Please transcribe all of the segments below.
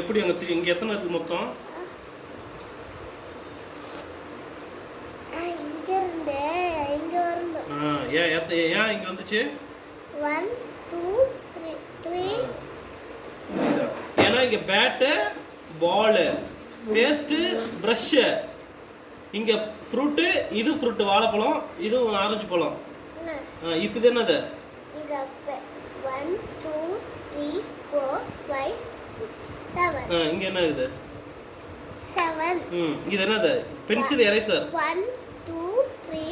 எப்படி அங்கே இங்கே எத்தனை இருக்குது மொத்தம்? ஏன் இங்கே வந்துச்சு? 1 2 3 ஏன்னா இங்கே பேட்டு பாலு பேஸ்ட்டு ப்ரஷ்ஷு இங்கே ஃப்ரூட்டு இது ஃப்ரூட்டு வாழைப்பழம் இதுவும் ஆரஞ்சு பழம். இப்போ இது என்னது? 1 2 3 4 5 6 7 இங்கே என்ன இது? 7 இது என்னது? Pencil eraser. 1 2 3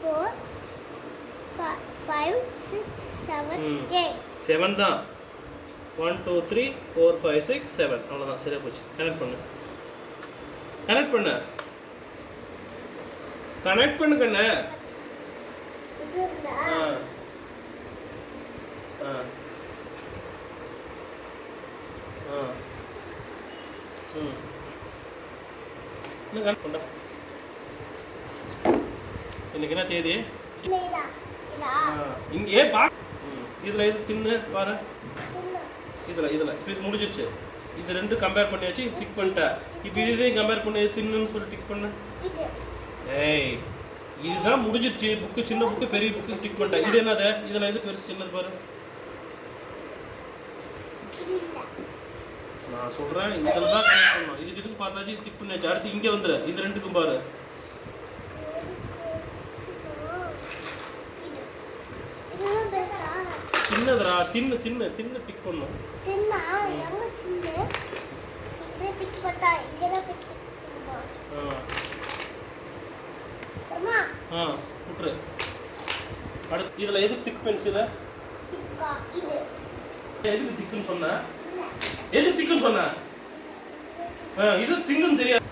4 5 6 7 8 7 தான். 1 2 3 4 5 6 7 அவ்வளோதான். சரியா போச்சு. கனெக்ட் பண்ணு கண்ணு. இன்னைக்கு என்ன தேதி? இங்கே இதில் இது தின்னு பாரு. இதில் இப்போ இது முடிஞ்சிருச்சு. இது ரெண்டு கம்பேர் பண்ணியாச்சு. இது டிக் பண்ணிட்டேன். இப்போ இதையும் கம்பேர் பண்ணி தின்னுன்னு சொல்லி டிக் பண்ணு. ஏய் இதுதான் முடிஞ்சிருச்சு. புக்கு சின்ன புக்கு பெரிய புக்கு டிக் பண்ணிட்டேன். இது என்னது? இதில் இது பெருசு சின்னது பாரு. நான் சொல்கிறேன் இதில் தான் கனெக்ட் பண்ணணும். இதுக்கு பார்த்தாச்சு டிக் பண்ணியாச்சு. அடுத்து இங்கே வந்துடு. இது ரெண்டுக்கும் பாரு. சின்னதுடா. தின்னு டிக் பண்ணும். விட்டுரு. அடுத்து இதில் எது திக் பென்சில்? எதுக்கு திக்குன்னு சொன்ன? இது திக்குன்னு சொன்ன? இது திங்குன்னு தெரியாது.